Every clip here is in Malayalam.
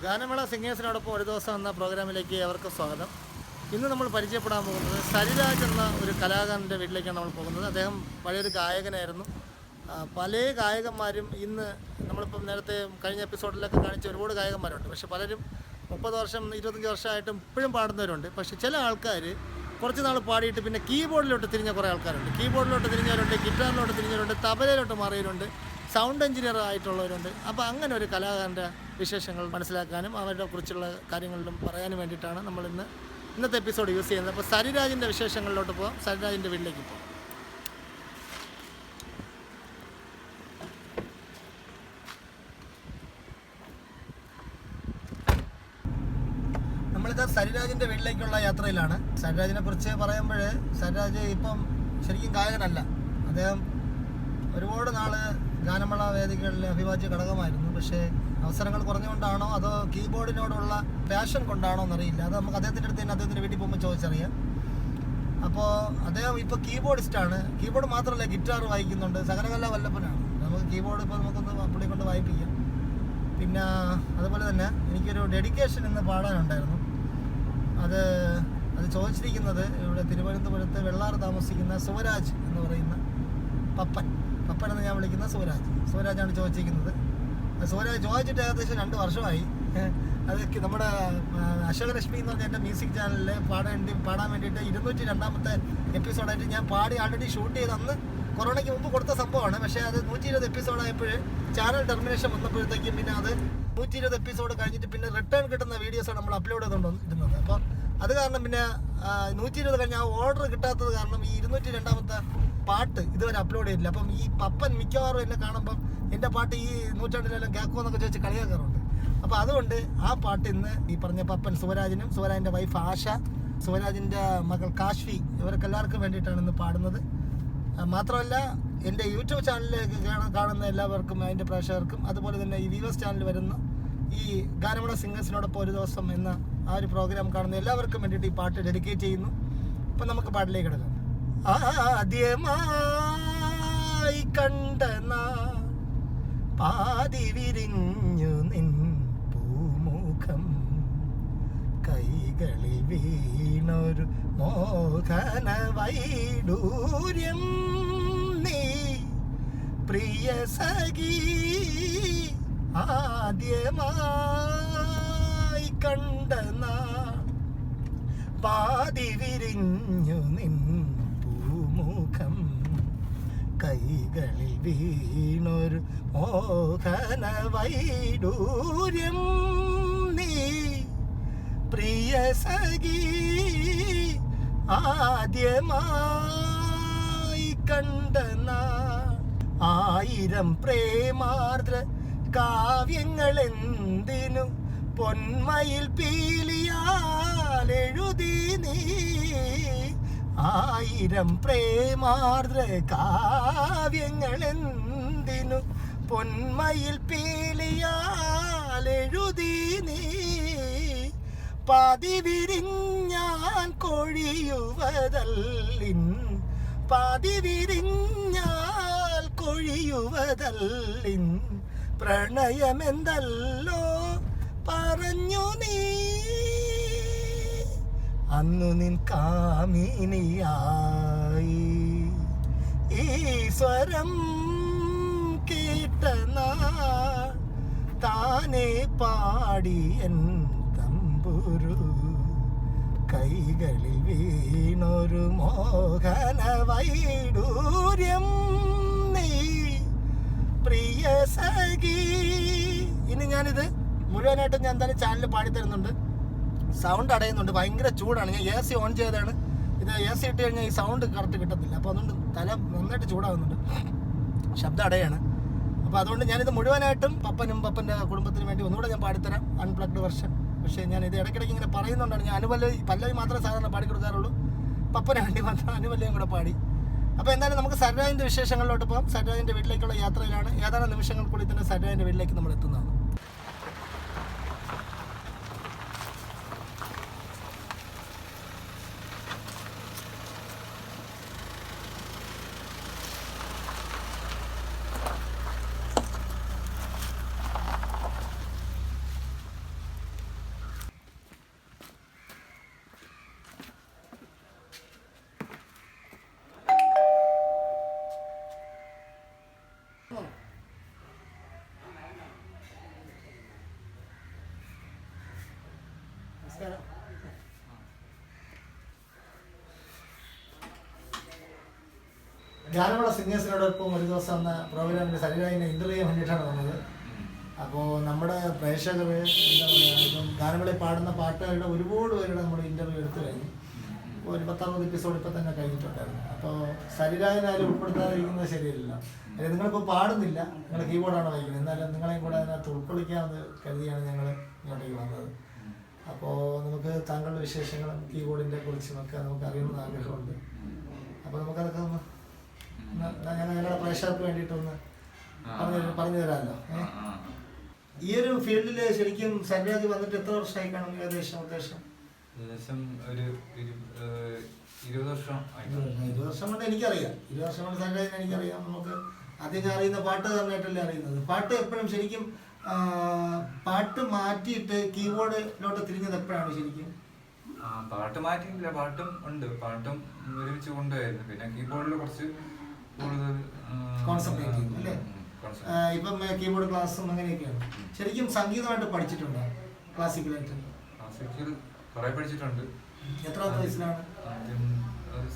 ഗാനമേള സിംഗേഴ്സിനോടൊപ്പം ഒരു ദിവസം എന്ന പ്രോഗ്രാമിലേക്ക് അവർക്ക് സ്വാഗതം. ഇന്ന് നമ്മൾ പരിചയപ്പെടാൻ പോകുന്നത് സരിരാജ് എന്ന ഒരു കലാകാരൻ്റെ വീട്ടിലേക്കാണ് നമ്മൾ പോകുന്നത്. അദ്ദേഹം പഴയൊരു ഗായകനായിരുന്നു. പല ഗായകന്മാരും ഇന്ന് നമ്മളിപ്പം നേരത്തെ കഴിഞ്ഞ എപ്പിസോഡിലൊക്കെ കാണിച്ച ഒരുപാട് ഗായകന്മാരുണ്ട്. പക്ഷേ പലരും 30 വർഷം 25 വർഷമായിട്ടും ഇപ്പോഴും പാടുന്നവരുണ്ട്. പക്ഷേ ചില ആൾക്കാർ കുറച്ച് നാൾ പാടിയിട്ട് പിന്നെ കീബോർഡിലോട്ട് തിരിഞ്ഞ കുറേ ആൾക്കാരുണ്ട്. കീബോർഡിലോട്ട് തിരിഞ്ഞവരുണ്ട്, ഗിറ്റാറിലോട്ട് തിരിഞ്ഞവരുണ്ട്, തബലയിലോട്ട് മാറിയവരുണ്ട്, സൗണ്ട് എഞ്ചിനീയർ ആയിട്ടുള്ളവരുണ്ട്. അപ്പോൾ അങ്ങനെ ഒരു കലാകാരൻ്റെ വിശേഷങ്ങൾ മനസ്സിലാക്കാനും അവരുടെ കുറിച്ചുള്ള കാര്യങ്ങളിലും പറയാനും വേണ്ടിയിട്ടാണ് നമ്മൾ ഇന്നത്തെ എപ്പിസോഡ് യൂസ് ചെയ്യുന്നത്. അപ്പോൾ സരിരാജിൻ്റെ വിശേഷങ്ങളിലോട്ട് പോകാം. സരിരാജിൻ്റെ വീട്ടിലേക്ക് പോകാം. നമ്മളിത് സരിരാജിൻ്റെ വീട്ടിലേക്കുള്ള യാത്രയിലാണ്. സരിരാജിനെ കുറിച്ച് പറയുമ്പോൾ സരിരാജ് ഇപ്പം ശരിക്കും ഗായകനല്ല. അദ്ദേഹം ഒരുപാട് നാൾ ഗാനമേള വേദികളിലെ അഭിവാജ്യ ഘടകമായിരുന്നു. പക്ഷേ അവസരങ്ങൾ കുറഞ്ഞുകൊണ്ടാണോ അതോ കീബോർഡിനോടുള്ള പാഷൻ കൊണ്ടാണോ എന്നറിയില്ല. അത് നമുക്ക് അദ്ദേഹത്തിൻ്റെ അടുത്ത് തന്നെ അദ്ദേഹത്തിൻ്റെ വീട്ടിൽ പോകുമ്പോൾ ചോദിച്ചറിയാം. അപ്പോൾ അദ്ദേഹം ഇപ്പോൾ കീബോർഡിസ്റ്റാണ്. കീബോർഡ് മാത്രമല്ല, ഗിറ്റാർ വായിക്കുന്നുണ്ട്. സകലകല വല്ലപ്പനാണ്. നമുക്ക് കീബോർഡ് ഇപ്പോൾ നമുക്കൊന്ന് പുള്ളി കൊണ്ട് വായിപ്പിക്കാം. പിന്നെ അതുപോലെ തന്നെ എനിക്കൊരു ഡെഡിക്കേഷൻ ഇന്ന് പാടാനുണ്ടായിരുന്നു. അത് ചോദിച്ചിരിക്കുന്നത് ഇവിടെ തിരുവനന്തപുരത്ത് വെള്ളാറ് താമസിക്കുന്ന സുവരാജ് എന്ന് പറയുന്ന പപ്പൻ എന്ന് ഞാൻ വിളിക്കുന്ന സുവരാജാണ് ചോദിച്ചിരിക്കുന്നത്. സുവരാജ് ചോദിച്ചിട്ട് ഏകദേശം 2 വർഷമായി. അത് നമ്മുടെ അശോകലക്ഷ്മി എന്ന് പറഞ്ഞ എൻ്റെ മ്യൂസിക് ചാനലിൽ പാടാൻ വേണ്ടിയിട്ട് 202ാമത്തെ എപ്പിസോഡായിട്ട് ഞാൻ പാടി ആൾറെഡി ഷൂട്ട് ചെയ്ത് അന്ന് കൊറോണയ്ക്ക് മുമ്പ് കൊടുത്ത സംഭവമാണ്. പക്ഷേ അത് 120 എപ്പിസോഡായപ്പോൾ ചാനൽ ടെർമിനേഷൻ വന്നപ്പോഴത്തേക്കും പിന്നെ അത് 120 എപ്പിസോഡ് കഴിഞ്ഞിട്ട് പിന്നെ റിട്ടേൺ കിട്ടുന്ന വീഡിയോസാണ് നമ്മൾ അപ്ലോഡ് ചെയ്തുകൊണ്ടിരുന്നത്. അപ്പോൾ അത് കാരണം പിന്നെ 120 കഴിഞ്ഞ് ആ ഓർഡർ കിട്ടാത്തത് കാരണം ഈ 202ാമത്തെ പാട്ട് ഇതുവരെ അപ്ലോഡ് ചെയ്തില്ല. അപ്പം ഈ പപ്പൻ മിക്കവാറും എന്നെ കാണുമ്പം എൻ്റെ പാട്ട് ഈ 100-ലെല്ലാം കേൾക്കുമോ എന്നൊക്കെ ചോദിച്ച് കളിയാക്കാറുണ്ട്. അപ്പോൾ അതുകൊണ്ട് ആ പാട്ട് ഇന്ന് ഈ പറഞ്ഞ പപ്പൻ സുവരാജിനും സുവരാജിൻ്റെ വൈഫ് ആശ, സുവരാജിൻ്റെ മകൾ കാശ്വി, ഇവർക്ക് എല്ലാവർക്കും വേണ്ടിയിട്ടാണ് ഇന്ന് പാടുന്നത്. മാത്രമല്ല എൻ്റെ യൂട്യൂബ് ചാനലിലേക്ക് കാണുന്ന എല്ലാവർക്കും, അതിൻ്റെ പ്രേക്ഷകർക്കും, അതുപോലെ തന്നെ ഈ വ്യൂവേഴ്സ് ചാനൽ വരുന്ന ഈ ഗാനമേള സിംഗേഴ്സിനോടൊപ്പം ഒരു ദിവസം എന്ന ആ ഒരു പ്രോഗ്രാം കാണുന്ന എല്ലാവർക്കും വേണ്ടിയിട്ട് ഈ പാട്ട് ഡെഡിക്കേറ്റ് ചെയ്യുന്നു. അപ്പം നമുക്ക് പാട്ടിലേക്ക് കിടക്കാം. ആദ്യമായി കണ്ട പാതി വിരിഞ്ഞു നിൻ പൂമുഖം, കൈകളിൽ വീണൊരു മോഹന വൈഡൂര്യം, നീ പ്രിയ സഖി ആദ്യമായി കണ്ട പാതി വിരിഞ്ഞു നിൻ പൂമുഖം, കൈകളിൽ വീണൊരു മോഹന വൈഡൂര്യം, നീ പ്രിയ സഖി ആദ്യമായി കണ്ട 1000 പ്രേമാർദ്ര കാവ്യങ്ങളെന്തിനു പൊന്മയിൽ പീലിയാലെഴുതി നീ, 1000 പ്രേമാർദ്ര കാവ്യങ്ങളെന്തിനു പൊന്മയിൽ പീലിയാലെഴുതി നീ, പതിവിരിഞ്ഞാൻ കൊഴിയുവതല്ലിൻ, പതിവിരിഞ്ഞാൽ കൊഴിയുവതല്ലിൻ, പ്രണയമെന്തല്ലോ പറഞ്ഞു നീ, അന്നു നിൻ കാമിനിയായി ഈ സ്വരം കേട്ട നാൾ താനേ പാടിയൻ തമ്പുരു, കൈകളിൽ വീണൊരു മോഹന വൈഡൂര്യം, നീ പ്രിയ സഖി. ഇനി ഞാനിത് മുഴുവനായിട്ടും ഞാൻ എന്തായാലും ചാനലിൽ പാടിത്തരുന്നുണ്ട്. സൗണ്ട് അടയുന്നുണ്ട്, ഭയങ്കര ചൂടാണ്. ഞാൻ AC ഓൺ ചെയ്തതാണ്. ഇത് AC ഇട്ട് കഴിഞ്ഞാൽ ഈ സൗണ്ട് കറക്റ്റ് കിട്ടത്തില്ല. അപ്പോൾ അതുകൊണ്ട് തല നന്നായിട്ട് ചൂടാകുന്നുണ്ട്, ശബ്ദം അടയാണ്. അപ്പോൾ അതുകൊണ്ട് ഞാനിത് മുഴുവനായിട്ടും പപ്പൻ്റെ കുടുംബത്തിന് വേണ്ടി ഒന്നുകൂടെ ഞാൻ പാടിത്തരാം, അൺപ്ലഗ്ഡ് വെർഷൻ. പക്ഷേ ഞാൻ ഇത് ഇടയ്ക്കിടയ്ക്ക് ഇങ്ങനെ പറയുന്നുണ്ടാണ്. ഞാൻ പല്ലവി മാത്രമേ സാധാരണ പാടിക്കൊടുക്കാറുള്ളൂ. പപ്പന് വേണ്ടി മാത്രം അനുപല്ലവിയും കൂടെ പാടി. അപ്പോൾ എന്തായാലും നമുക്ക് സരിരാജിൻ്റെ വിശേഷങ്ങളിലോട്ട് പോകാം. സരിരാജിൻ്റെ വീട്ടിലേക്കുള്ള യാത്രയിലാണ്. ഏതാനും നിമിഷങ്ങൾക്കുള്ളിൽ തന്നെ സരിരാജിൻ്റെ വീട്ടിലേക്ക് നമ്മൾ എത്തുന്നതാണ്. നമസ്കാരം. ഗാനമേള സിംഗേഴ്സിനോടൊപ്പം ഒരു ദിവസം എന്ന പ്രോഗ്രാമിൻ്റെ സരിരാജിനെ ഇൻ്റർവ്യൂ ചെയ്യാൻ വേണ്ടിയിട്ടാണ് വന്നത്. അപ്പോൾ നമ്മുടെ പ്രേക്ഷകർ എന്താ പറയുക, ഇപ്പം ഗാനമേളയിൽ പാടുന്ന പാട്ടുകാരുടെ ഒരുപാട് പേരുടെ നമ്മൾ ഇൻ്റർവ്യൂ എടുത്തു കഴിഞ്ഞു. ഒരു 10-60 എപ്പിസോഡ് ഇപ്പം തന്നെ കഴിഞ്ഞിട്ടുണ്ടായിരുന്നു. അപ്പോൾ സരിരാജിനായാലും ഉൾപ്പെടുത്താതിരിക്കുന്നത് ശരിയല്ല. അതായത് നിങ്ങളിപ്പോൾ പാടുന്നില്ല, നിങ്ങൾ കീബോർഡാണ് വായിക്കുന്നത്, എന്നാലും നിങ്ങളെയും കൂടെ അതിനകത്ത് ഉൾക്കൊള്ളിക്കാമെന്ന് കരുതിയാണ് ഞങ്ങൾ ഇങ്ങോട്ടേക്ക് വന്നത്. അപ്പോൾ നമുക്ക് താങ്കളുടെ വിശേഷങ്ങളും കീബോർഡിൻ്റെ കുറിച്ചുമൊക്കെ നമുക്ക് അറിയണമെന്ന് ആഗ്രഹമുണ്ട്. അപ്പോൾ നമുക്കതൊക്കെ ഒന്ന് ഞങ്ങളുടെ പ്രേക്ഷകർക്ക് വേണ്ടിയിട്ടൊന്ന് പറഞ്ഞു തരാമല്ലോ. ഈ ഒരു ഫീൽഡിൽ ശരിക്കും സരിരാജ് വന്നിട്ട് എത്ര വർഷമായി കാണും ഏകദേശം? ഏകദേശം ഒരു 20 വർഷം. 20 വർഷം കൊണ്ട് എനിക്കറിയാം. 20 വർഷം കൊണ്ട് സരിരാജിനെ എനിക്കറിയാം. നമുക്ക് അധികം അറിയുന്ന പാട്ടുകാരനായിട്ടല്ലേ അറിയുന്നത്. പാട്ട് എപ്പോഴും ശരിക്കും പാട്ട് മാറ്റിയിട്ട് കീബോർഡിലോട്ട് തിരിഞ്ഞത് എപ്പോഴാണ് ശരിക്കും? പാട്ട് മാറ്റിയില്ല, പാട്ടും ഉണ്ട്, പാട്ടും ഒരുമിച്ച് കൊണ്ടുപോയിരുന്നു. പിന്നെ കീബോർഡിൽ കുറച്ച് കൂടുതൽ കോൺസെൻട്രേറ്റ് ചെയ്യും അല്ലേ? ഇപ്പം കീബോർഡ് ക്ലാസ്സും അങ്ങനെയൊക്കെയാണ്. ശരിക്കും സംഗീതമായിട്ട് പഠിച്ചിട്ടുണ്ടോ? ക്ലാസിക്കലായിട്ട് കുറെ പഠിച്ചിട്ടുണ്ട്. എത്രാമത്തെ വയസ്സിലാണ്? ആദ്യം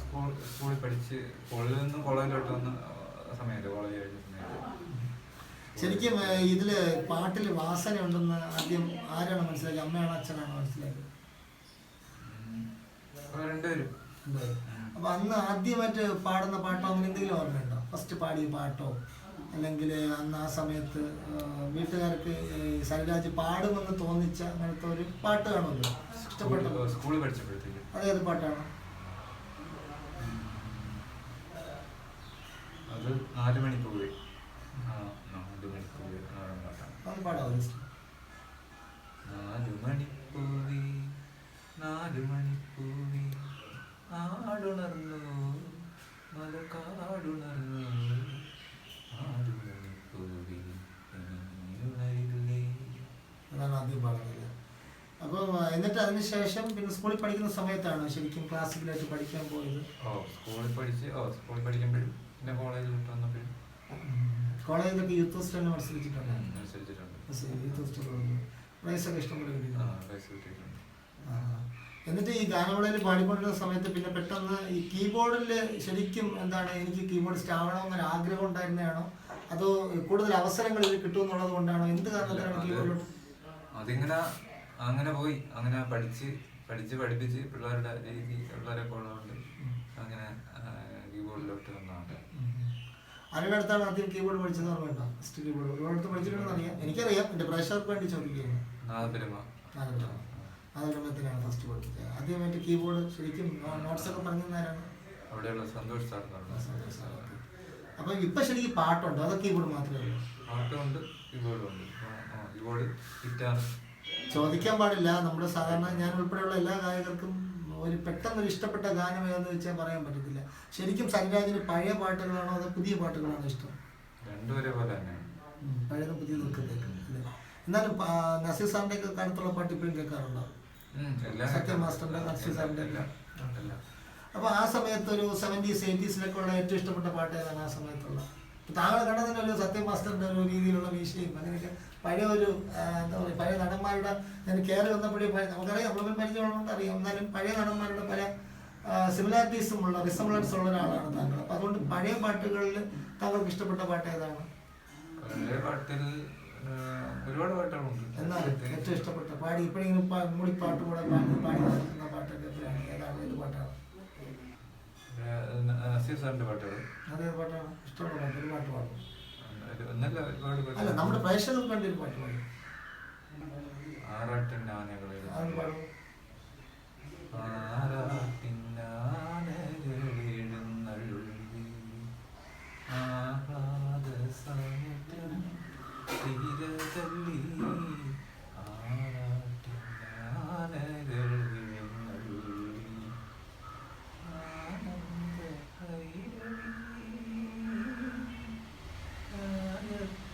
സ്കൂളിൽ പഠിച്ച്, സ്കൂളിൽ നിന്നും കോളേജിലോട്ട് വന്ന സമയത്ത്, കോളേജ് കഴിഞ്ഞ സമയത്ത്. ശരിക്കും ഇതില് പാട്ടിൽ വാസന ഉണ്ടെന്ന് ആദ്യം ആരാണ് മനസ്സിലാക്കി? അമ്മയാണോ അച്ഛനാണോ മനസ്സിലാക്കി? രണ്ടുപേരും. അപ്പൊ അന്ന് ആദ്യമായിട്ട് പാടുന്ന പാട്ടോ അങ്ങനെ എന്തെങ്കിലും ഓർമ്മയുണ്ടോ? ഫസ്റ്റ് പാടിയ പാട്ടോ, അല്ലെങ്കിൽ അന്ന് ആ സമയത്ത് വീട്ടുകാർക്ക് സരിരാജ് പാടുമെന്ന് തോന്നിച്ച അങ്ങനത്തെ ഒരു പാട്ട് കാണുമല്ലോ, ഇഷ്ടപ്പെട്ടു സ്കൂളിൽ പഠിച്ചപ്പോഴത്തേക്ക്? അതേത് പാട്ടാണ്? അത് 4 മണിക്കൂർ. 4 മണിക്കൂർ അത് പാടാമോ? 4 മണിക്കൂറി 4 മണിക്കൂറി ആടുണർന്നു മലക്കാടുണർന്നു 4 മണിക്കൂറി. അതാണ് ആദ്യം പാടുന്നത്. അപ്പോൾ എന്നിട്ട് അതിനുശേഷം പിന്നെ സ്കൂളിൽ പഠിക്കുന്ന സമയത്താണ് ശരിക്കും ക്ലാസിക്കലായിട്ട് പഠിക്കാൻ പോയത്? സ്കൂളിൽ പഠിക്കുമ്പോഴും പിന്നെ കോളേജിലോട്ട് വന്നപ്പോഴും. കോളേജിലൊക്കെ യൂത്ത് ഫെസ്റ്റിവലിന് മത്സരിച്ചിട്ടുണ്ട്? യൂത്ത് ഫെസ്റ്റിവൽ പ്രൈസൊക്കെ ഇഷ്ടംപോലെ കിട്ടിയിട്ടുണ്ട്. എന്നിട്ട് ഈ ഗാനമേളയിൽ പാടിക്കൊണ്ടിരുന്ന സമയത്ത് പിന്നെ പെട്ടെന്ന് ഈ കീബോർഡിൽ ശരിക്കും എന്താണ്, എനിക്ക് കീബോർഡിസ്റ്റ് ആവണമെന്നൊരു ആഗ്രഹം ഉണ്ടായിരുന്നതാണോ, അതോ കൂടുതൽ അവസരങ്ങൾ ഇത് കിട്ടുമെന്നുള്ളത് കൊണ്ടാണോ? എന്ത് കാരണത്തിലാണ് കീബോർഡിലോട്ട്? അതിങ്ങനെ അങ്ങനെ പോയി, അങ്ങനെ പഠിപ്പിച്ച് പിള്ളേരുടെ രീതി പിള്ളേരൊക്കെ ഉള്ളതുകൊണ്ട് അങ്ങനെ കീബോർഡിലോട്ട് വന്നതാണ്. ആരുടെ അടുത്താണ് ആദ്യം കീബോർഡ് പഠിച്ചത് ഓർമ്മയുണ്ടോ? ഫസ്റ്റ് കീബോർഡ് ഒരുപാട് പഠിച്ചിട്ടുണ്ടെന്ന് അറിയാം, എനിക്കറിയാം. എൻ്റെ പ്രേക്ഷകർക്ക് വേണ്ടി ചോദിക്കുകയാണ്. നാദബ്രഹ്മത്തിനാണ് ഫസ്റ്റ് പഠിച്ചത്. ആദ്യമായിട്ട് കീബോർഡ് ശരിക്കും നോട്ട്സ് ഒക്കെ പറഞ്ഞു തന്നാരാണ്? അവിടെയുള്ള സന്തോഷ് സാർ. അപ്പൊ ഇപ്പൊ ശരിക്കും പാട്ടുണ്ടോ അതോ കീബോർഡ് മാത്രമേ ഉള്ളൂ? പാട്ടുണ്ട്, കീബോർഡുണ്ട്. Keyboard, guitar. ചോദിക്കാൻ പാടില്ല, നമ്മുടെ സാധാരണ ഞാൻ ഉൾപ്പെടെയുള്ള എല്ലാ ഗായകർക്കും ഒരു പെട്ടെന്നൊരു ഇഷ്ടപ്പെട്ട ഗാനം ഏതെന്ന് വെച്ചാൽ പറയാൻ പറ്റത്തില്ല. ശരിക്കും സരിരാജിന് പഴയ പാട്ടുകളാണോ അതോ പുതിയ പാട്ടുകളാണോ ഇഷ്ടം? രണ്ടുപേരെ പോലെ തന്നെ, പഴയതും പുതിയതൊക്കെ കേൾക്കും. എന്നാലും നസീർ സാറിന്റെ ഒക്കെ കാലത്തുള്ള പാട്ട് ഇപ്പോഴും കേൾക്കാറുണ്ടോ? സത്യ മാസ്റ്ററിന്റെ, നസീർ സാറിന്റെ എല്ലാം. അപ്പൊ ആ സമയത്ത് ഒരു 70s 80s ഉള്ള ഏറ്റവും ഇഷ്ടപ്പെട്ട പാട്ട് ഏതാണ് ആ സമയത്തുള്ള? താങ്കൾ കണ്ടതിനല്ലോ സത്യ മാസ്റ്ററിന്റെ ഒരു രീതിയിലുള്ള വീശയും അങ്ങനെയൊക്കെ പഴയ ഒരു എന്താ പറയുക, പഴയ നടന്മാരുടെ, ഞാൻ കയറി വന്നപ്പോഴേ നമുക്കറിയാം, നമ്മളൊന്നും പരിചയമുള്ളതുകൊണ്ട് അറിയാം, എന്നാലും പഴയ നടന്മാരുടെ പല സിമിലാരിറ്റീസും ഉള്ള റിസംബ്ലൻസ് ഉള്ള ഒരാളാണ് താങ്കൾ. അപ്പൊ അതുകൊണ്ട് പഴയ പാട്ടുകളിൽ താങ്കൾക്ക് ഇഷ്ടപ്പെട്ട പാട്ട് ഏതാണ്? ഒരുപാട് പാട്ടുകളുണ്ട്. എന്നാലും ഏറ്റവും ഇഷ്ടപ്പെട്ട പാടി ഇപ്പോഴെങ്കിലും മൂളിപ്പാട്ട് കൂടെ പാടി നടത്തുന്ന പാട്ടൊക്കെ എപ്പോഴാണ്? ഏതാണ്? ഏത് പാട്ടാണ്? നസീർ സാറിന്റെ പാട്ടുകൾ. അതേ പാട്ടാണ് ഇഷ്ടമുള്ള പാട്ട്? ഒരു പാട്ട് പാടും. അല്ല, നമ്മുടെ പ്രേക്ഷകർക്ക് വേണ്ടി ഒരു പാട്ട് പാടും. ആറാട്ടിന്റെ ആനകളെ. അത് പാടും. ആറാട്ടിന്റെ ആനകളെഴുന്നള്ളി ആഹ്ലാദ സമുദ്രം തീരതല്ലി ആറാട്ടിന്റെ ആനകളെഴുന്നള്ളി ആനന്ദ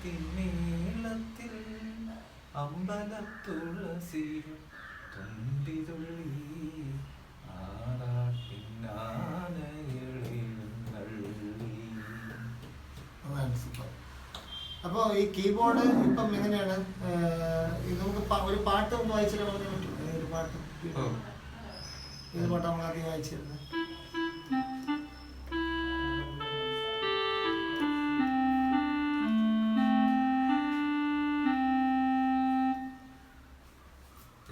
ഭൈരവീളത്തിൽ അമ്പലത്തുളസിയും തുമ്പിതുള്ളി ആറാട്ടിനാനകളെഴുന്നള്ളി. അപ്പോൾ ഈ കീബോർഡ് ഇപ്പം എങ്ങനെയാണ്? നമുക്ക് ഒരു പാട്ട് ഒന്ന് വായിച്ചിട്ട് പറയാൻ പറ്റും? ഒരു പാട്ട് ഏത് പാട്ടാണ് നമ്മൾ ആദ്യം വായിച്ചിരുന്നത്?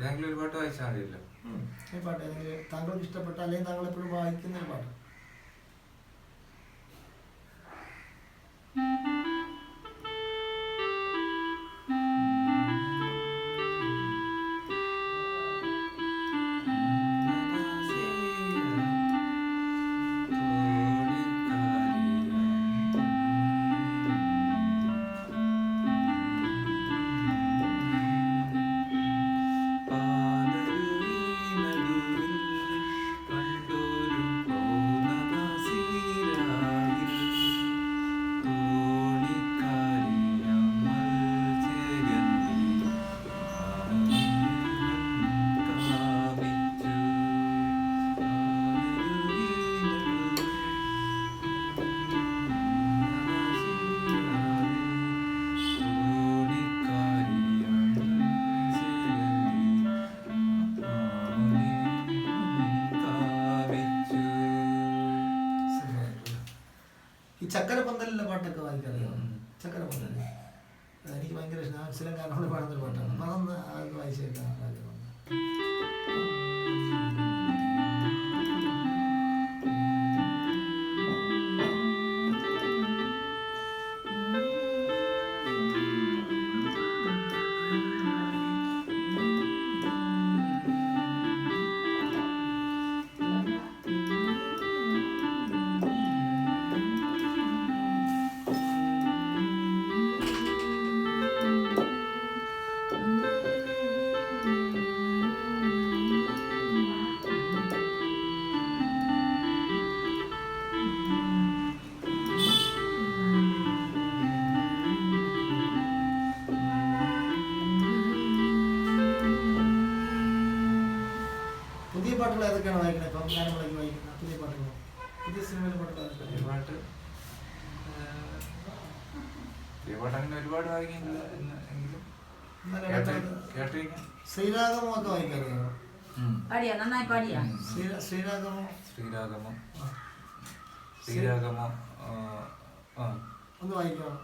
ഏതെങ്കിലും ഒരു പാട്ട് വായിച്ചാൽ മതിയല്ലോ. ഈ പാട്ട് ഏതെങ്കിലും താങ്കൾക്ക് ഇഷ്ടപ്പെട്ട അല്ലെങ്കിൽ താങ്കൾ എപ്പോഴും വായിക്കുന്ന ഒരു പാട്ട്. ഈ ചക്കരപ്പന്തലിലെ പാട്ടൊക്കെ വായിക്കറിയാം. ചക്കരപ്പന്തൽ എനിക്ക് ഭയങ്കര ഇഷ്ടം. ഞാൻ സ്ഥിരം കാരണം പാടുന്നൊരു പാട്ടാണ്. അപ്പം അതൊന്ന് അത് വായിച്ചേക്കാം. പുതിയ പാട്ടുകൾ ഏതൊക്കെയാണ് വായിക്കുന്നത്? ഇപ്പം ഗാനമേളയ്ക്ക് വായിക്കുന്ന പുതിയ പാട്ടുകൾ, പുതിയ സിനിമയിലെ പാട്ടുകൾ? അങ്ങനെ ഒരുപാട് വായിക്കുന്നില്ല എങ്കിലും ശ്രീരാഗമോ ഒക്കെ വായിക്കാറിയാമോ? ശ്രീരാഗമോ ഒന്ന് വായിക്കാമോ?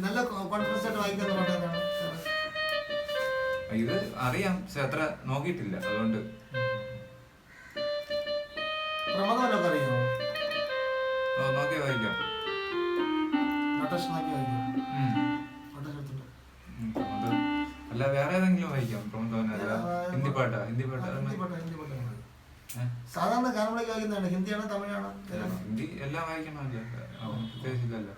നല്ല കോൺഫിഡൻസ് ആയിട്ട് വായിക്കുന്ന പാട്ട് ഏതാണ്? ഇത് അറിയാം, പക്ഷെ അത്ര നോക്കിയിട്ടില്ല, അതുകൊണ്ട്. പ്രമോദനൊക്കെ അറിയാമോ? നോക്കി വായിക്കാം. അല്ല വേറെ ഏതെങ്കിലും വായിക്കാം. ഹിന്ദി പാട്ടാ? സാധാരണ ഗാനമേളയ്ക്ക് വായിക്കുന്നതാണ്. ഹിന്ദിയാണോ തമിഴാണോ? ഹിന്ദി എല്ലാം വായിക്കണമല്ലോ, പ്രത്യേകിച്ചില്ലല്ലോ.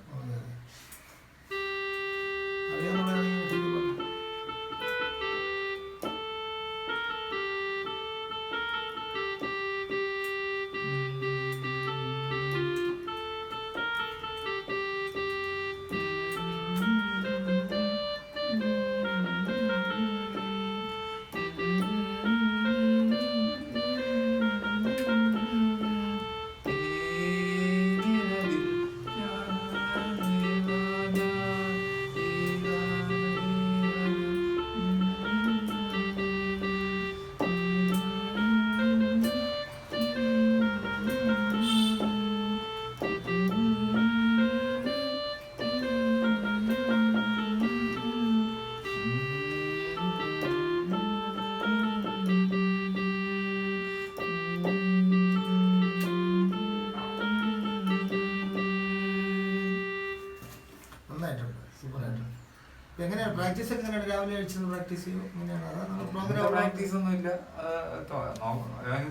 എങ്ങനെയാണ് പ്രാക്ടീസ് ഒക്കെ? എങ്ങനെയാണ് രാവിലെ കഴിച്ചത്? പ്രാക്ടീസ് ചെയ്യും എങ്ങനെയാണ്? അതാണ് പ്രോഗ്രാം. പ്രാക്ടീസ് ഒന്നും ഇല്ല,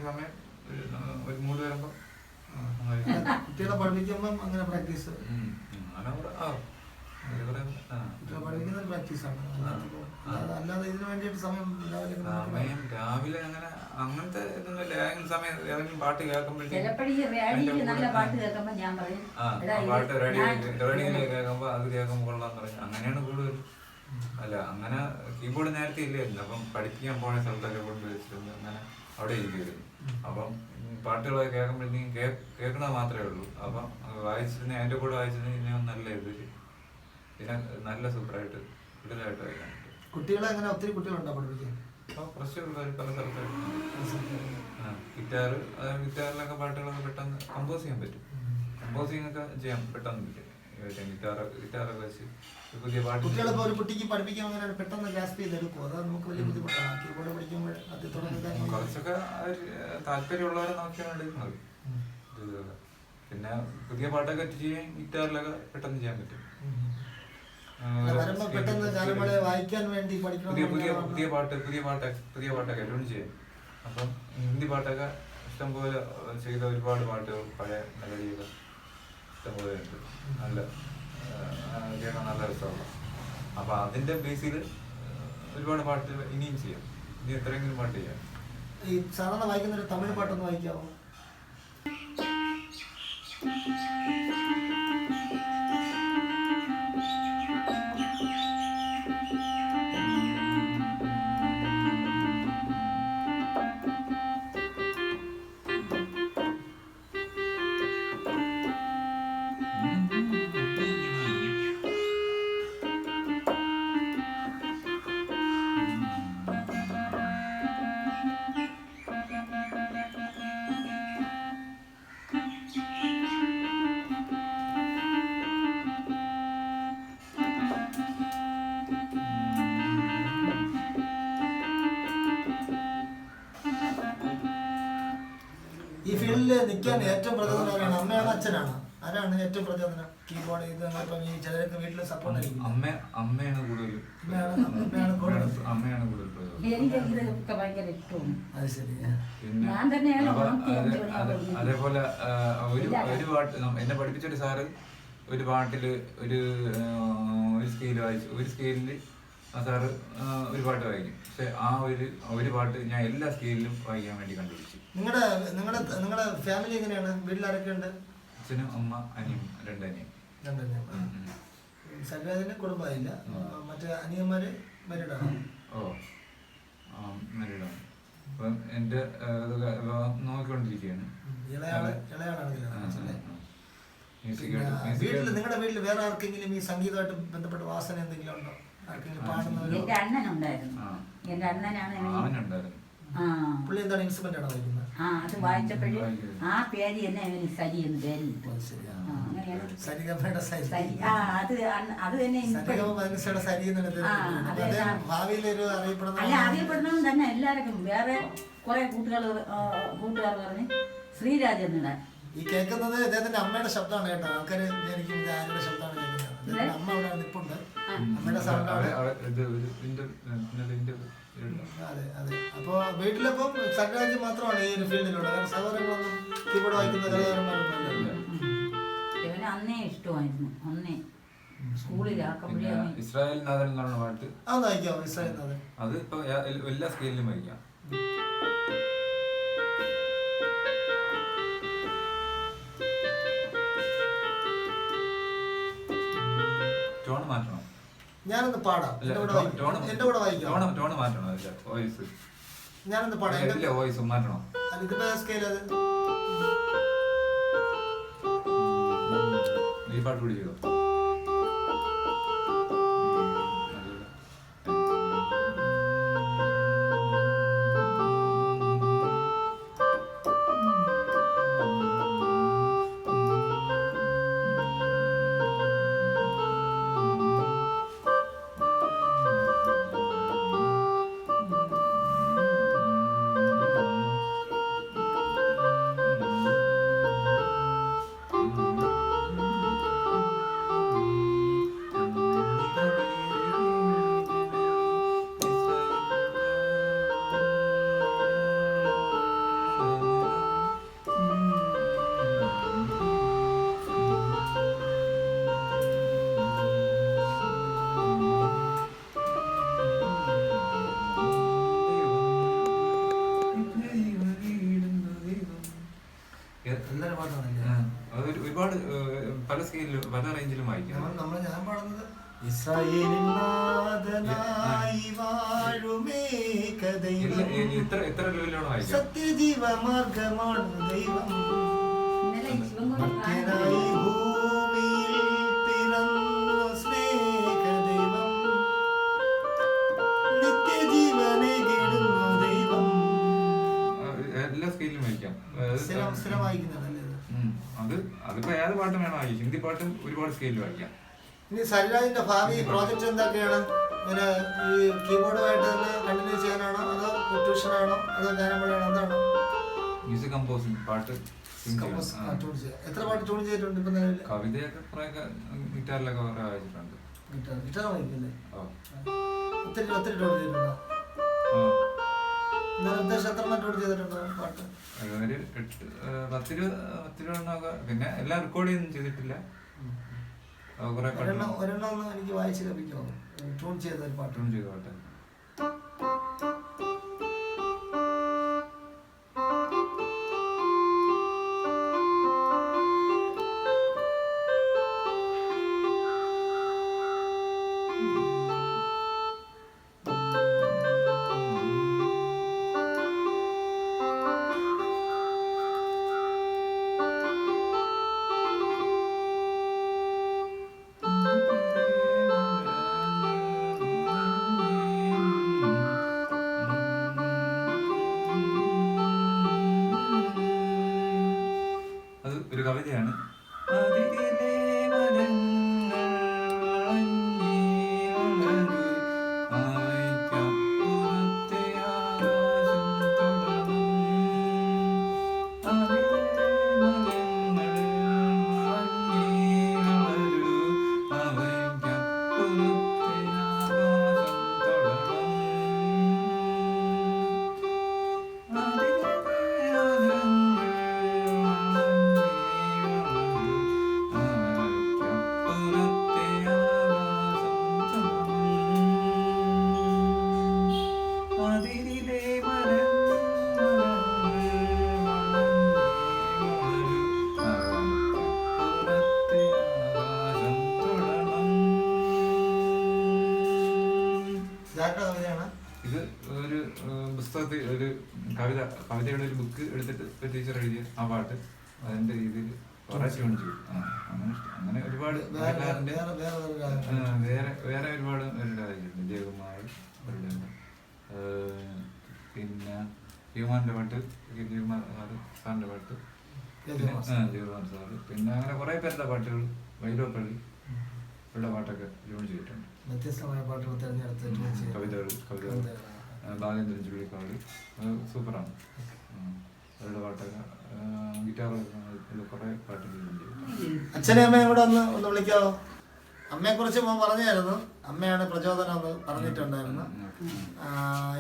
സമയം ഒരു മൂഡ് വരുമ്പോ കുട്ടികളെ പഠിപ്പിക്കുമ്പം അങ്ങനെ പ്രാക്ടീസ്, കുട്ടികളെ പഠിക്കുന്ന പ്രാക്ടീസാണ്. അല്ലാതെ ഇതിനു വേണ്ടിയിട്ട് സമയം രാവിലെ അങ്ങനെ അങ്ങനത്തെ ഇതൊന്നുമില്ല. ഏതെങ്കിലും സമയം ഏതെങ്കിലും പാട്ട് കേൾക്കുമ്പോഴത്തേക്കും പാട്ട് റേഡിയോയിൽ കേൾക്കുമ്പോ അത് കേൾക്കുമ്പോൾ കൊള്ളാന്ന് പറഞ്ഞു. അങ്ങനെയാണ് കൂടുതൽ. അല്ല അങ്ങനെ കീബോർഡ് നേരത്തെ ഇല്ലായിരുന്നു. അപ്പം പഠിപ്പിക്കാൻ പോയ സ്ഥലത്തൊക്കെ കൊണ്ട് വെച്ചിട്ടുണ്ട്. അങ്ങനെ അവിടെ ഇരിക്കുമായിരുന്നു. അപ്പം പാട്ടുകളൊക്കെ കേൾക്കുമ്പോഴത്തേക്കും കേൾക്കണത് മാത്രമേ ഉള്ളൂ. അപ്പം വായിച്ചിരുന്ന അതിൻ്റെ കൂടെ വായിച്ചിരുന്ന നല്ല ഇതില് പിന്നെ നല്ല സൂപ്പറായിട്ട് കൂടുതലായിട്ട് വായിക്കാൻ പറ്റും. കുട്ടികളെ അങ്ങനെ ഒത്തിരി കുട്ടികളുണ്ടോ പഠിപ്പിക്കാൻ? അപ്പോൾ കുറച്ച് പല സ്ഥലത്തായിട്ട് ഗിറ്റാറിലൊക്കെ പാട്ടുകളൊക്കെ പെട്ടെന്ന് കമ്പോസ് ചെയ്യാൻ പറ്റും. കമ്പോസിങ് ഒക്കെ ചെയ്യാൻ പെട്ടെന്ന് പറ്റും. ഗിറ്റാറൊക്കെ വെച്ച് പുതിയ പാട്ട് കുട്ടികളിപ്പോ ഒരു കുട്ടിക്ക് പഠിപ്പിക്കാൻ അങ്ങനെ പെട്ടെന്ന് ഗ്രാസ്പ് ചെയ്തെടുക്കും. അത് നമുക്ക് വലിയ ബുദ്ധിമുട്ടാണ്. കീബോർഡ് പഠിക്കുമ്പോൾ കുറച്ചൊക്കെ താല്പര്യമുള്ളവരെ നോക്കിയാണ് എടുക്കുന്നത്. പിന്നെ പുതിയ പാട്ടൊക്കെ ചെയ്യാൻ ഗിറ്റാറിലൊക്കെ പെട്ടെന്ന് ചെയ്യാൻ പറ്റും. വായിക്കാൻ വേണ്ടി പുതിയ പാട്ടൊക്കെ ട്യൂൺ ചെയ്യാം. അപ്പം ഹിന്ദി പാട്ടൊക്കെ ഇഷ്ടംപോലെ ചെയ്ത ഒരുപാട് പാട്ടുകൾ പഴയ മെലഡിയൊക്കെ ഇഷ്ടംപോലെ ഉണ്ട്. നല്ല കേൾക്കാൻ നല്ല രസമുള്ള. അപ്പം അതിന്റെ ബേസിൽ ഒരുപാട് പാട്ട് ഇനിയും ചെയ്യാം. ഇനി എത്രയെങ്കിലും പാട്ട് ചെയ്യാം. ഈ സാധാരണ വായിക്കുന്ന ഒരു തമിഴ് പാട്ടൊന്ന് വായിക്കാമോ? ഈ ഫീൽഡിൽ നിൽക്കാൻ ഏറ്റവും പ്രചോദനം അമ്മയാണോ അച്ഛനാണോ? ആരാണ് ഏറ്റവും പ്രചോദനം? കീബോർഡ് ഇത് ചിലർക്ക് വീട്ടിൽ സപ്പോർട്ട് ആയിരിക്കും. അമ്മയാണ് കൂടുതൽ. അത് ശരി. അതേപോലെ ഒരു പാട്ട് എന്നെ പഠിപ്പിച്ചൊരു സാറ് ഒരു പാട്ടില് ഒരു സ്കെയിലില് സാറ് ഒരു പാട്ട് വായിക്കും. പക്ഷെ ആ ഒരു പാട്ട് ഞാൻ എല്ലാ സ്കെയിലിലും വായിക്കാൻ വേണ്ടി കണ്ടുപിടിച്ചു. നിങ്ങളുടെ ഫാമിലി എങ്ങനെയാണ്? വീട്ടിൽ ആരൊക്കെ ഉണ്ട്? അച്ഛനും അമ്മ അനിയും രണ്ടനിയും. സജാദിന് കുടുംബമായില്ല. മറ്റേ അനിയന്മാര് മരീഡാണ്? മരീഡാണ്. അപ്പം എന്റെ നോക്കിക്കൊണ്ടിരിക്കുകയാണ്. നിങ്ങളുടെ വീട്ടിൽ വേറെ ആർക്കെങ്കിലും ഈ സംഗീതമായിട്ട് ബന്ധപ്പെട്ട വാസന എന്തെങ്കിലും ഉണ്ടോ? എന്റെ അണ്ണനുണ്ടായിരുന്നു. എന്റെ അണ്ണനാണ് പുള്ളി എന്താണ് ഇൻസ്ട്രുമെന്റ് ആണോ വായിക്കുന്നത്? അത് വായിച്ചപ്പോഴും ആ പേര് തന്നെ അവന് സരി എന്ന് പേര്. അത് തന്നെ അറിയപ്പെടുന്നതും തന്നെ എല്ലാവർക്കും. വേറെ കുറെ കൂട്ടുകാർ പറഞ്ഞ് ശ്രീരാജ് എന്നിടാൻ. ഈ കേൾക്കുന്നത് ഇദ്ദേഹത്തിന്റെ അമ്മയുടെ ശബ്ദമാണ് കേട്ടോ. ആൾക്കാര് വിചാരിക്കും ഇത് ആരുടെ ശബ്ദമാണ് കേൾക്കുന്നത്. അമ്മ അവിടെ നിൽപ്പുണ്ട്. അമ്മയുടെ സൗണ്ടാണ്. അതെ അതെ. അപ്പൊ വീട്ടിലിപ്പം സജാദ് മാത്രമാണ് ഈ ഒരു ഫീൽഡിലുള്ള. സഹോദരങ്ങളൊന്നും കീബോർഡ് വായിക്കുന്ന കലാകാരന്മാരൊന്നും അന്നേ ഇഷ്ടമായിരുന്നു. അന്നേ സ്കൂളിലാക്കുമ്പോഴേ ഇസ്രായേൽ നാഥൻ എന്ന് പറഞ്ഞ പാട്ട് അത് വായിക്കാമോ? ഇസ്രായേൽ നാഥൻ അത് ഇപ്പൊ എല്ലാ സ്കെയിലും വായിക്കാം. ടോൺ മാറ്റണം. ഞാനൊന്ന് പാടാം. എന്റെ കൂടെ വായിക്കാം. ടോൺ മാറ്റണം. വോയിസ് ഞാനൊന്ന് പാടാം. വോയിസ് മാറ്റണം. ഇതിപ്പോ സ്കെയിൽ അത് ഈ പാട്ട് കൂടി ചെയ്തോ. ഒരുപാട് പല സ്കെയിലും പല റേഞ്ചിലും വായിക്കാം. ഞാൻ പാടുന്നത് ഇസ്രായേലിൻ നാഥനായി വാഴുമേക ദൈവം, എത്ര ലെവലിലാണ് വായിക്കാം. സത്യജീവമാർഗമാണ് ദൈവം, ഭക്തനായി ഭൂമിയിൽ പിറന്നു സ്നേഹ ദൈവം, നിത്യജീവനെ കിടുന്നു ദൈവം. എല്ലാ സ്കെയിലും വായിക്കാം. സ്ഥിരം വായിക്കുന്നതല്ലേ അത് അതിപ്പോ ഏത് പാട്ടും വേണം വായിക്കാം. ഹിന്ദി പാട്ടും ഒരുപാട് സ്കെയിലിൽ വായിക്കാം. ഇനി സരിരാജിന്റെ ഭാവി പ്രോജക്റ്റ് എന്തൊക്കെയാണ്? ഇങ്ങനെ ഈ കീബോർഡുമായിട്ട് തന്നെ കണ്ടിന്യൂ ചെയ്യാനാണോ, അതോ ട്യൂഷനാണോ, അതോ ഗാനമേളയാണോ, എന്താണ്? മ്യൂസിക് കമ്പോസിങ്, പാട്ട് എത്ര പാട്ട് ട്യൂൺ ചെയ്തിട്ടുണ്ട് ഇപ്പൊ നിലവിൽ? കവിതയൊക്കെ കുറെ ഗിറ്റാറിലൊക്കെ കുറെ വായിച്ചിട്ടുണ്ട്. ഗിറ്റാർ വായിക്കില്ലേ? ഒത്തിരി ട്യൂൺ ചെയ്തിട്ടുണ്ടോ? ഉദ്ദേശം എത്ര ട്യൂൺ ചെയ്തിട്ടുണ്ടോ പാട്ട്? ഒരു 10-20 പിന്നെ എല്ലാം റെക്കോർഡ് ചെയ്തൊന്നും ചെയ്തിട്ടില്ല. ഒരെണ്ണം ഒന്ന് എനിക്ക് വായിച്ച് ലഭിക്കുമോ? ട്യൂൺ ചെയ്ത ഒരു പാട്ട്. ട്യൂൺ ചെയ്ത പാട്ട് കവിതയാണ്. ഇത് ഒരു പുസ്തകത്തിൽ ഒരു കവിതയുടെ ഒരു ബുക്ക് എടുത്തിട്ട് ടീച്ചർ എഴുതിയ ആ പാട്ട് അതിന്റെ രീതിയിൽ കുറെ ട്യൂൺ ചെയ്തു. അങ്ങനെ ഒരുപാട് വേറെ ഒരുപാട് അവരുടെ വായിച്ചിട്ടുണ്ട്. ജയകുമാർ അവരുടെ, പിന്നെ ഹ്യൂമാന്റെ പാട്ട്, ജയകുമാർ സാറിന്റെ പാട്ട്, ജയകുമാർ സാറ്, പിന്നെ അങ്ങനെ കുറെ പേരുടെ പാട്ടുകൾ, വൈലോപ്പള്ളി ഉള്ള പാട്ടൊക്കെ ട്യൂൺ ചെയ്തിട്ടുണ്ട്. വ്യത്യസ്തമായ പാട്ടുകൾ തിരഞ്ഞെടുത്ത് കവിതകൾ ബാലേന്ദ്രൻ ചുള്ളിക്കാട് സൂപ്പറാണ്. അവരുടെ പാട്ടൊക്കെ ഗിറ്റാർ കുറെ പാട്ടുകൾ. അച്ഛനെ അമ്മയും കൂടെ ഒന്ന് വിളിക്കാവോ? അമ്മയെ കുറിച്ച് പറഞ്ഞായിരുന്നു, അമ്മയാണ് പ്രചോദനം എന്ന് പറഞ്ഞിട്ടുണ്ടായിരുന്നു.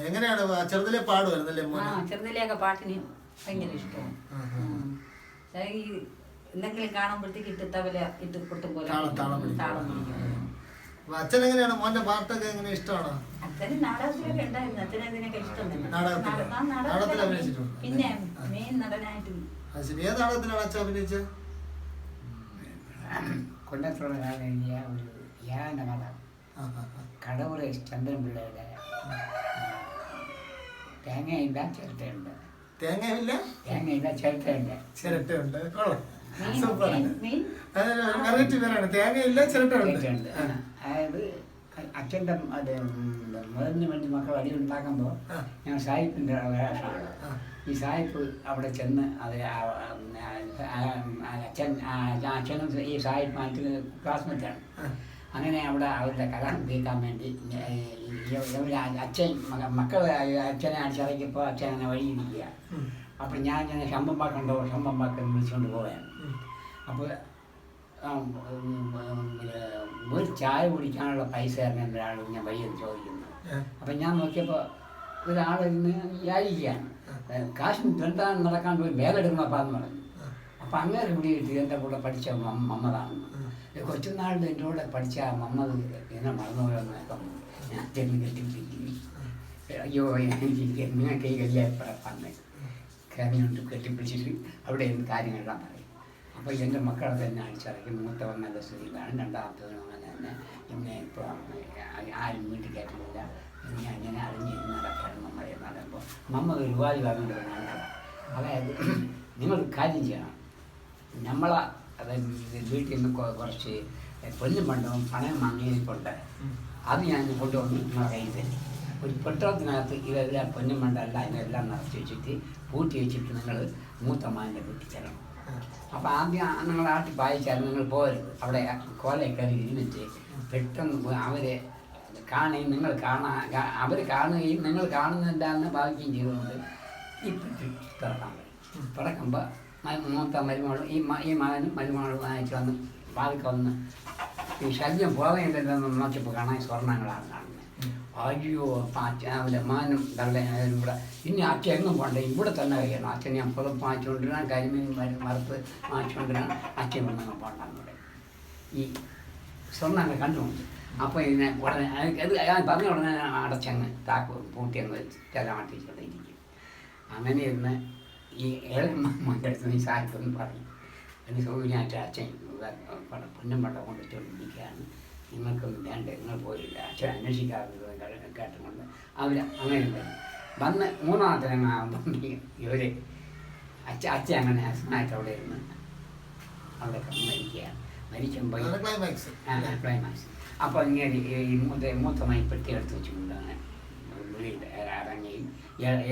എങ്ങനെയാണ് ചെറുതിലെ പാടുമായിരുന്നല്ലേ? ചെറുതിലെയൊക്കെ പാട്ടിന് ഭയങ്കര ഇഷ്ടമാണ്. എന്തെങ്കിലും കാണുമ്പോഴത്തേക്ക് ഇട്ട് തവല ഇട്ട് കൊട്ടും പോലെ താളം പിടിക്കും. അച്ഛൻ എങ്ങനെയാണ്? മോന്റെ പാട്ടൊക്കെ എങ്ങനെ ഇഷ്ടമാണോ? അച്ഛന് നാടകത്തിലൊക്കെ ഉണ്ടായിരുന്നു. അച്ഛനെ അതിനൊക്കെ ഇഷ്ടം. പിന്നെ മെയിൻ നടനായിട്ട്. ഏത് നാടകത്തിലാണ് അച്ഛൻ അഭിനയിച്ചത്? കൊല്ലത്തോടെ എഴുതിയ ഒരു യാന കഥ, കടവുറെ ചന്ദ്രൻപിള്ളയുടെ തേങ്ങയില്ല ചിരട്ടയുണ്ട്. തേങ്ങയില്ല ചിരട്ടയുണ്ട്. ചിരട്ടയുണ്ട്. തേങ്ങയില്ല ചിരട്ടയുണ്ട്. അതായത് അച്ഛൻ്റെ അത് മുതലിന് വേണ്ടി മക്കൾ അടി ഉണ്ടാക്കുമ്പോൾ ഞാൻ സായിപ്പിൻ്റെ വേഷമാണ്. ഈ സായിപ്പ് അവിടെ ചെന്ന് അത് അച്ഛനും ഈ സായിപ്പ് ക്ലാസ്മേറ്റാണ്. അങ്ങനെ അവിടെ അവരുടെ കഥ കേൾക്കാൻ വേണ്ടി അച്ഛൻ മക്കൾ അച്ഛനെ അടിച്ചിറക്കിയപ്പോൾ അച്ഛൻ അങ്ങനെ വഴിയിരിക്കുക. അപ്പം ഞാൻ ഇങ്ങനെ ശമ്പമ്പാക്കുണ്ടോ ശമ്പമ്പാക്ക് വിളിച്ചുകൊണ്ട് പോവുകയാണ്. അപ്പോൾ ഒരു ചായ കുടിക്കാനുള്ള പൈസ തരണം ഒരാൾ ഞാൻ വഴിയെന്ന് ചോദിക്കുന്നു. അപ്പം ഞാൻ നോക്കിയപ്പോൾ ഒരാളിന്ന് യാചിക്കുകയാണ്. കാശ് തെണ്ടാൻ നടക്കാൻ പോയി വേഗെടുക്കണപ്പാ എന്ന് പറഞ്ഞു. അപ്പം അങ്ങനെ പിടിയിട്ട് എൻ്റെ കൂടെ പഠിച്ച മമ്മതാണെന്ന്. കൊച്ചുനാളിൽ എൻ്റെ കൂടെ പഠിച്ച മമ്മത് എന്നെ മറന്നുപോയെന്നൊക്കെ ഞാൻ ചെന്ന് കെട്ടിപ്പിടിക്കുന്നു. അയ്യോ നിങ്ങൾക്ക് ഈ വലിയ പറഞ്ഞ് കരഞ്ഞുകൊണ്ട് കെട്ടിപ്പിടിച്ചിട്ട് അവിടെ നിന്ന് കാര്യങ്ങളെല്ലാം പറയും. അപ്പോൾ എൻ്റെ മക്കളെ തന്നെ അടിച്ചിറക്കി. മൂത്തവൻ നല്ല സ്ഥിതിയിലാണ്, രണ്ടാമത്തവനും അങ്ങനെ തന്നെ. പിന്നെ ഇപ്പോൾ ആരും വീട്ടിൽ കയറ്റുന്നില്ല. ഇനി അങ്ങനെ അറിഞ്ഞിരുന്ന് നടക്കാണ് നമ്മളെ നടക്കുമ്പോൾ നമ്മ ഒരുപാട് പറഞ്ഞിട്ട് വേണ്ട. അതായത് നിങ്ങൾ കാര്യം ചെയ്യണം. നമ്മളെ അതായത് വീട്ടിൽ നിന്ന് കുറച്ച് പൊന്നും പണ്ടവും പണയം വാങ്ങിയിട്ടുണ്ട്. അത് ഞാൻ കൊണ്ടുവന്ന് നിങ്ങളെ കയ്യിൽ തരും. ഒരു പെട്രോളത്തിനകത്ത് ഇതെല്ലാം പൊന്നും പണ്ടല്ല ഇതിനെല്ലാം നിറച്ച് വെച്ചിട്ട് പൂട്ടി വെച്ചിട്ട് നിങ്ങൾ മൂത്തമ്മാൻ്റെ വീട്ടിൽ ചെല്ലണം. അപ്പോൾ ആദ്യം നിങ്ങൾ ആട്ടി പായിച്ചാൽ നിങ്ങൾ പോകരുത്. അവിടെ കോലയിൽ കയറി ഇരുന്നിട്ട് പെട്ടെന്ന് അവരെ കാണുകയും നിങ്ങൾ അവർ കാണുകയും നിങ്ങൾ കാണുന്നില്ലാന്ന് ഭാവിക്കുകയും ചെയ്തുകൊണ്ട് ഈ പെട്ടി തുറക്കാൻ പറ്റും. തുറക്കുമ്പോൾ മൂത്ത മരുമകളും ഈ മകനും മരുമകളും വാങ്ങിച്ച് വന്ന് വാതിക്ക് വന്ന് ഈ ശല്യം പോകേണ്ടതെന്ന് നോക്കിയപ്പോൾ കാണാൻ സ്വർണ്ണങ്ങളാണ് കാണുന്നത്. അയ്യോ അവൻ്റെ മാനും തള്ളേനും കൂടെ ഇനി അച്ഛൻ എങ്ങും പോകണ്ട, ഇവിടെ തന്നെ കഴിയണം. അച്ഛൻ ഞാൻ പുറത്ത് വാങ്ങിച്ചുകൊണ്ടിരാൻ കരിമീൻ മറുത്ത് വാങ്ങിച്ചുകൊണ്ടിരാൻ അച്ഛൻ വന്നങ്ങ് പോകണ്ടെന്ന് പറയും. ഈ സ്വർണ്ണങ്ങൾ കണ്ടുകൊണ്ട് അപ്പോൾ ഇതിനെ ഉടനെ അത് പറഞ്ഞ ഉടനെ അടച്ചങ്ങ് താക്ക് പൂട്ടിയങ്ങ് ചെല്ലാമാട്ടിക്കൊണ്ടിരിക്കും. അങ്ങനെ ഇരുന്ന് ഈ ഏഴമ്മയുടെ അടുത്ത് നീ സാഹിത്യം പറഞ്ഞു. എനിക്ക് സൗകര്യമായിട്ട് അച്ഛൻ പൊന്നും പണ്ട കൊണ്ടിട്ടുകൊണ്ടിരിക്കുകയാണ്, നിങ്ങൾക്കൊന്നും വേണ്ട, നിങ്ങൾ പോയില്ല, അച്ഛൻ അന്വേഷിക്കാറുണ്ട് കേട്ടുകൊണ്ട് അവർ അങ്ങനെ വന്ന് മൂന്നാമത്തെ ആകുമ്പോൾ ഇവർ അച്ഛൻ അങ്ങനെ അസനായിട്ട് അവിടെ ഇരുന്ന് അവിടെ മരിക്കുകയാണ്. മരിക്കുമ്പോൾ ക്ലൈമാക്സ്. അപ്പോൾ ഇങ്ങനെ ഈ മൂത്തമായി പെട്ടി എടുത്ത് വെച്ചുകൊണ്ട് അങ്ങനെ വെളിയിൽ ഇറങ്ങുകയും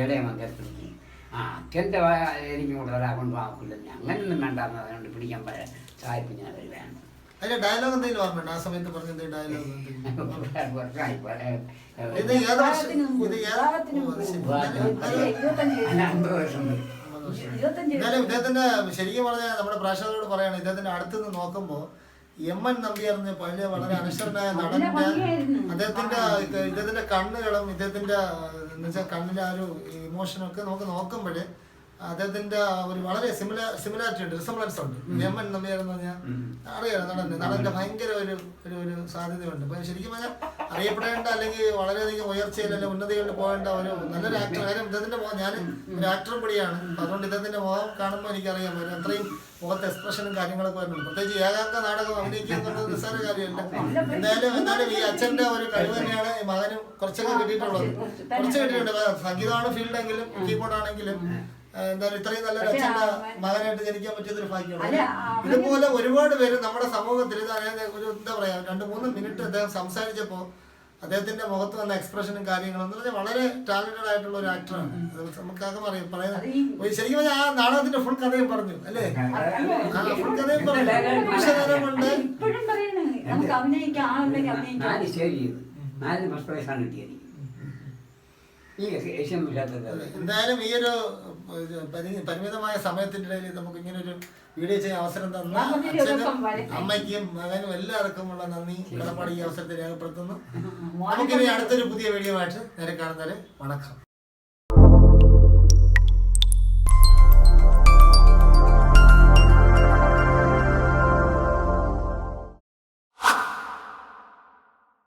ഇളയമൻ കയറിപ്പിടിക്കുകയും അച്ഛൻ്റെ എനിക്കും കൂടെ ഒരാൾ കൊണ്ട് വാക്കില്ലെന്ന് അങ്ങനെയൊന്നും വേണ്ടാന്ന് അതുകൊണ്ട് പിടിക്കാൻ പറയാൻ സാഹിത്യം ഞാൻ വേണ്ട. അതിന്റെ ഡയലോഗ് എന്തെങ്കിലും ഓർമ്മയുണ്ട്? ആ സമയത്ത് പറഞ്ഞ ഡയലോഗ് എന്നാലും ഇദ്ദേഹത്തിന്റെ ശരിക്കും പറഞ്ഞാൽ നമ്മുടെ പ്രേക്ഷകരോട് പറയാണ്, ഇദ്ദേഹത്തിന്റെ അടുത്തുനിന്ന് നോക്കുമ്പോൾ എം.എൻ. നമ്പ്യാറിന് പഴയ വളരെ അനശ്വരനായ നടന്റെ ഇദ്ദേഹത്തിന്റെ കണ്ണുകളും ഇദ്ദേഹത്തിന്റെ എന്നുവെച്ചാൽ കണ്ണിന്റെ ആ ഒരു ഇമോഷനൊക്കെ നമുക്ക് നോക്കുമ്പോൾ അദ്ദേഹത്തിന്റെ ഒരു വളരെ സിമിലാരിറ്റി ഉണ്ട്, റിസംബ്ലൻസ് ഉണ്ട്. എം.എൻ. നമ്പ്യാർ എന്ന് പറഞ്ഞാൽ അറിയാം നടന്റെ ഭയങ്കര ഒരു സാധ്യതയുണ്ട്. അപ്പൊ ശരിക്കും പറഞ്ഞാൽ അറിയപ്പെടേണ്ട അല്ലെങ്കിൽ വളരെയധികം ഉയർച്ചയിൽ അല്ലെങ്കിൽ ഉന്നതികളിൽ പോകേണ്ട ഒരു നല്ലൊരു ആക്ടർ. കാര്യം ഇദ്ദേഹത്തിന്റെ മുഖം, ഞാൻ ഒരു ആക്ടറും കൂടിയാണ്. അപ്പൊ അതുകൊണ്ട് ഇദ്ദേഹത്തിന്റെ മുഖം കാണുമ്പോൾ എനിക്കറിയാൻ പറ്റും അത്രയും മുഖത്ത് എക്സ്പ്രഷനും കാര്യങ്ങളൊക്കെ വരുന്നുണ്ട്. പ്രത്യേകിച്ച് ഏകാംഗ നാടകം അഭിനയിക്കുക എന്നുള്ളത് നിസ്സാര കാര്യമല്ല. എന്തായാലും ഈ അച്ഛന്റെ ഒരു കഴിവ് തന്നെയാണ് ഈ മകനും കുറച്ചൊക്കെ കിട്ടിയിട്ടുള്ളത്. കുറച്ച് കിട്ടിയിട്ടുണ്ട്. സംഗീതമാണ് ഫീൽഡെങ്കിലും കീബോർഡാണെങ്കിലും എന്തായാലും ഇത്രയും നല്ലൊരു അച്ഛന്റെ മകനായിട്ട് ജനിക്കാൻ പറ്റിയതൊരു ഭാഗ്യമാണ്. ഇതുപോലെ ഒരുപാട് പേര് നമ്മുടെ സമൂഹത്തിൽ ഒരു എന്താ പറയാ 2-3 മിനിറ്റ് അദ്ദേഹം സംസാരിച്ചപ്പോ അദ്ദേഹത്തിന്റെ മുഖത്ത് വന്ന എക്സ്പ്രഷനും കാര്യങ്ങളും എന്ന് പറഞ്ഞാൽ വളരെ ടാലന്റഡ് ആയിട്ടുള്ള ഒരു ആക്ടറാണ്. നമുക്കാകെ അറിയാം പറയുന്നത്. ശരിക്കും പറഞ്ഞാൽ ആ നാടകത്തിന്റെ ഫുൾ കഥയും പറഞ്ഞു അല്ലേ? ഫുൾ കഥയും പറഞ്ഞു. എന്തായാലും ഈ ഒരു പരിമിതമായ സമയത്തിന്റെ ഇടയിൽ നമുക്ക് ഇങ്ങനെ ഒരു വീഡിയോ ചെയ്യാൻ അവസരം തന്ന അച്ഛനും അമ്മയ്ക്കും മകനും എല്ലാവർക്കുമുള്ള നന്ദി കടപ്പാട് ഈ അവസരത്തിൽ രേഖപ്പെടുത്തുന്നു. നമുക്കിനി അടുത്തൊരു പുതിയ വീഡിയോ ആയിട്ട് നേരെ കാണുന്നവരെ വണക്കം.